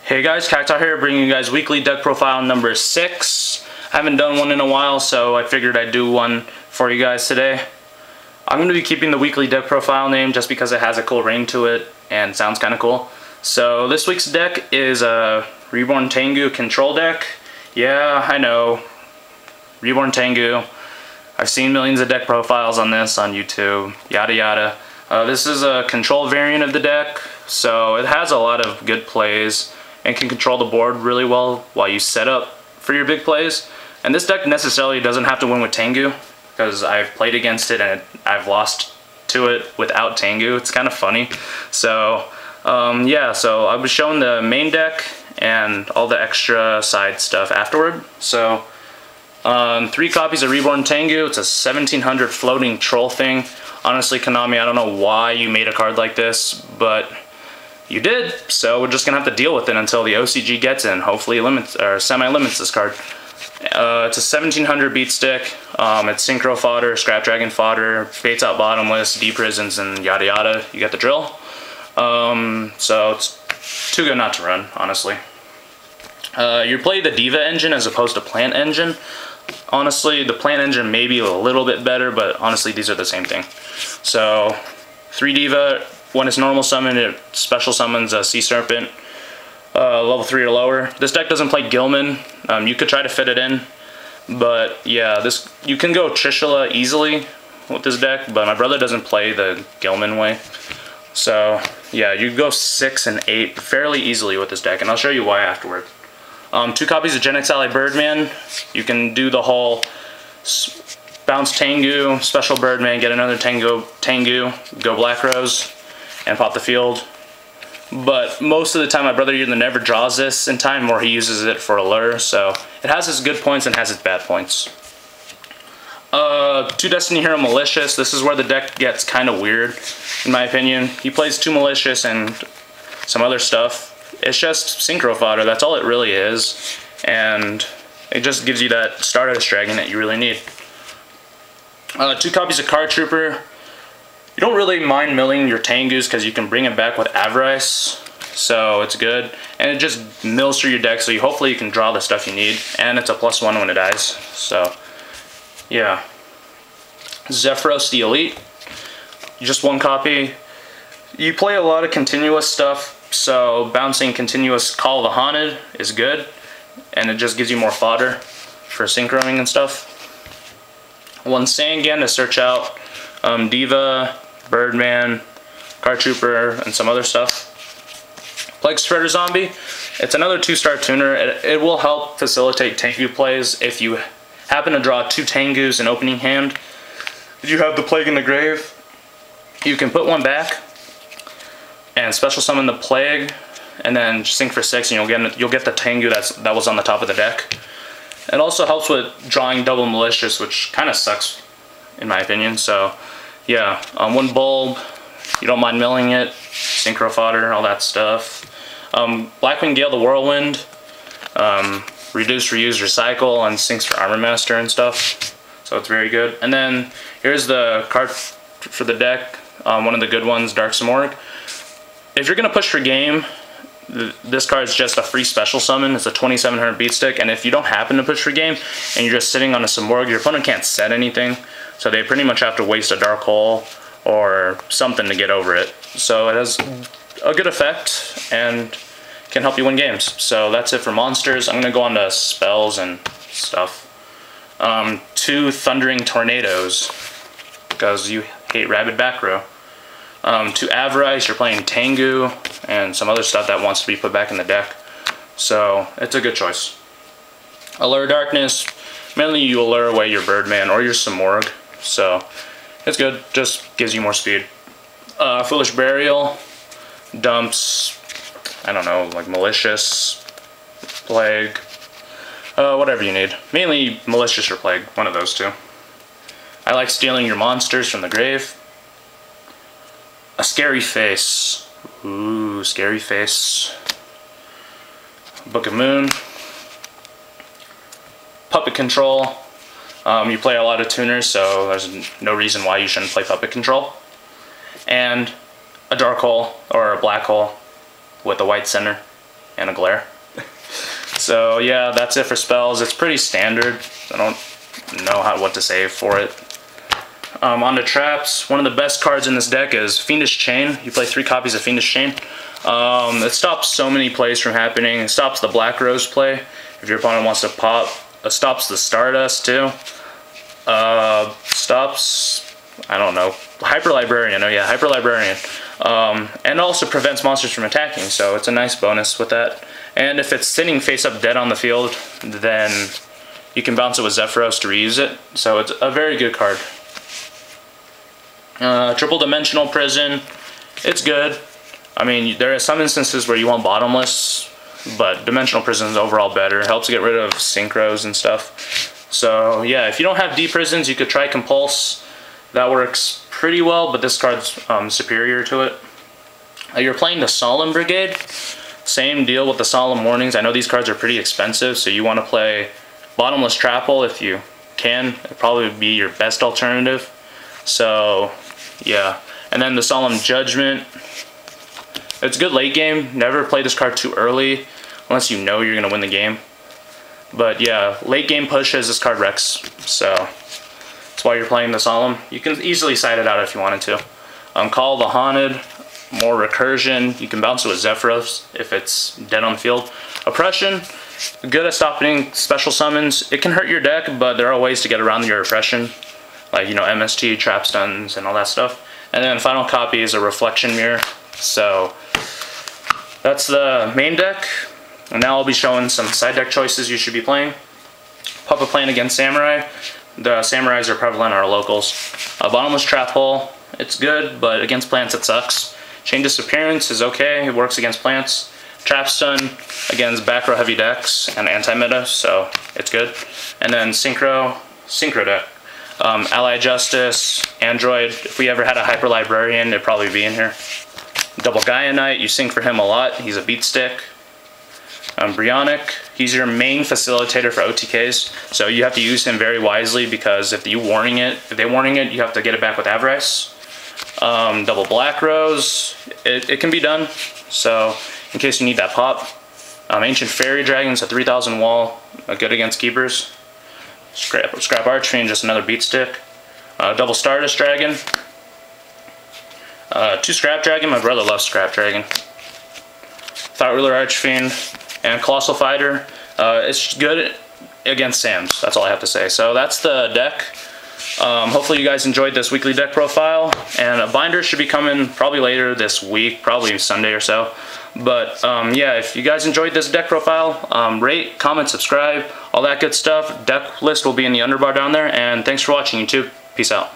Hey guys, Catastor here, bringing you guys weekly deck profile number 6. I haven't done one in a while, so I figured I'd do one for you guys today. I'm going to be keeping the weekly deck profile name just because it has a cool ring to it and sounds kind of cool. So this week's deck is a Reborn Tengu control deck. Yeah, I know. Reborn Tengu. I've seen millions of deck profiles on this on YouTube, yada yada. This is a control variant of the deck, so it has a lot of good plays and can control the board really well while you set up for your big plays. And this deck necessarily doesn't have to win with Tengu, because I've played against it and I've lost to it without Tengu. It's kind of funny. So yeah, so I was showing the main deck and all the extra side stuff afterward. So 3 copies of Reborn Tengu. It's a 1700 floating troll thing. Honestly, Konami, I don't know why you made a card like this, but you did, so we're just gonna have to deal with it until the OCG gets in. Hopefully limits or semi-limits this card. It's a 1700 beat stick. It's synchro fodder, scrap dragon fodder, fates out bottomless, deep prisons, and yada yada. You get the drill. So it's too good not to run, honestly. You play the Diva engine as opposed to Plant engine. Honestly, the Plant engine may be a little bit better, but honestly, these are the same thing. So 3 Diva. When it's normal summon, it special summons a Sea Serpent, level 3 or lower. This deck doesn't play Gilman. You could try to fit it in, but yeah, you can go Trishula easily with this deck, but my brother doesn't play the Gilman way. So yeah, you go 6 and 8 fairly easily with this deck, and I'll show you why afterward. 2 copies of Genex Ally Birdman. You can do the whole bounce Tengu, special Birdman, get another Tengu, go Black Rose, and pop the field. But most of the time my brother either never draws this in time or he uses it for Allure, so it has its good points and has its bad points. 2 Destiny Hero Malicious. This is where the deck gets kind of weird, in my opinion. He plays 2 Malicious and some other stuff. It's just synchro fodder, that's all it really is. And it just gives you that Stardust Dragon that you really need. 2 copies of Card Trooper. You don't really mind milling your Tengus because you can bring it back with Avarice, so it's good. And it just mills through your deck, so hopefully you can draw the stuff you need. And it's a +1 when it dies, so yeah. Zephyros the Elite, just 1 copy. You play a lot of continuous stuff, so bouncing continuous Call of the Haunted is good, and it just gives you more fodder for synchroing and stuff. 1 Sangan to search out Diva, Birdman, Card Trooper, and some other stuff. Plaguespreader Zombie. It's another 2-star tuner. It will help facilitate Tengu plays if you happen to draw 2 Tengus in opening hand. If you have the Plague in the Grave, you can put 1 back and special summon the Plague, and then sync for 6, and you'll get the Tengu that was on the top of the deck. It also helps with drawing double Malicious, which kind of sucks in my opinion. So yeah, 1 Bulb, you don't mind milling it, synchro fodder, all that stuff. Blackwing Gale the Whirlwind, reduce, reuse, recycle, and syncs for Armor Master and stuff, so it's very good. And then here's the card for the deck, one of the good ones, Dark Simorgh. If you're gonna push for game, this card is just a free special summon. It's a 2700 beat stick, and if you don't happen to push for game and you're just sitting on a Simorgh, your opponent can't set anything, so they pretty much have to waste a Dark Hole or something to get over it. So it has a good effect and can help you win games. So that's it for monsters. I'm gonna go on to spells and stuff. 2 Thundering Tornadoes, because you hate Rabid Back Row. 2 Avarice, you're playing Tengu and some other stuff that wants to be put back in the deck, so it's a good choice. Allure of Darkness, mainly you allure away your Birdman or your Simorgh, so it's good, just gives you more speed. Foolish Burial, dumps, I don't know, like Malicious, Plague, whatever you need. Mainly Malicious or Plague, one of those 2. I like stealing your monsters from the grave. A Scary Face. Ooh, Scary Face. Book of Moon. Puppet Control. You play a lot of tuners, so there's no reason why you shouldn't play Puppet Control. And a Dark Hole, or a Black Hole, with a white center. and a glare. So yeah, that's it for spells. It's pretty standard. I don't know what to say for it. On the traps, one of the best cards in this deck is Fiendish Chain. You play 3 copies of Fiendish Chain. It stops so many plays from happening. It stops the Black Rose play if your opponent wants to pop. It stops the Stardust too. Stops, I don't know, Hyper Librarian. Oh yeah, Hyper Librarian. And also prevents monsters from attacking, so it's a nice bonus with that. And if it's sitting face up dead on the field, then you can bounce it with Zephyros to reuse it. So it's a very good card. Triple Dimensional Prison, it's good. I mean, there are some instances where you want Bottomless, but Dimensional Prison is overall better. It helps get rid of synchros and stuff. So yeah, if you don't have deep prisons, you could try Compulse. That works pretty well, but this card's superior to it. You're playing the Solemn Brigade. Same deal with the Solemn Warnings. I know these cards are pretty expensive, so you want to play Bottomless Trapple if you can. It'd probably be your best alternative. So yeah, and then the Solemn Judgment. It's good late game. Never play this card too early unless you know you're gonna win the game. But yeah, late game pushes, this card wrecks. So that's why you're playing the Solemn. You can easily side it out if you wanted to. Call the Haunted, more recursion. You can bounce it with Zephyros if it's dead on the field. Oppression, good at stopping special summons. It can hurt your deck, but there are ways to get around your oppression, like, you know, MST, trap stuns, and all that stuff. And then final copy is a Reflection Mirror. So that's the main deck. And now I'll be showing some side deck choices you should be playing. Puppet Plane against Samurai. The Samurais are prevalent in our locals. Bottomless Trap Hole, it's good, but against plants it sucks. Chain Disappearance is okay, it works against plants. Trap Stun against back row heavy decks and anti-meta, so it's good. And then Synchro deck. Ally Justice, Android. If we ever had a Hyper Librarian, it'd probably be in here. Double Gaia Knight, you sync for him a lot. He's a beat stick. Brionac, he's your main facilitator for OTKs, so you have to use him very wisely because if they warning it, you have to get it back with Avarice. Double Black Rose, it can be done, so in case you need that pop. Ancient Fairy Dragon's a 3000 wall, good against keepers. Scrap Archfiend, just another beat stick. Double Stardust Dragon. 2 Scrap Dragon, my brother loves Scrap Dragon. Thought Ruler Archfiend. And Colossal Fighter. It's good against Sams, that's all I have to say. So that's the deck. Hopefully you guys enjoyed this weekly deck profile. And a binder should be coming probably later this week, probably Sunday or so. But yeah, if you guys enjoyed this deck profile, rate, comment, subscribe, all that good stuff. Deck list will be in the underbar down there. And thanks for watching, YouTube. Peace out.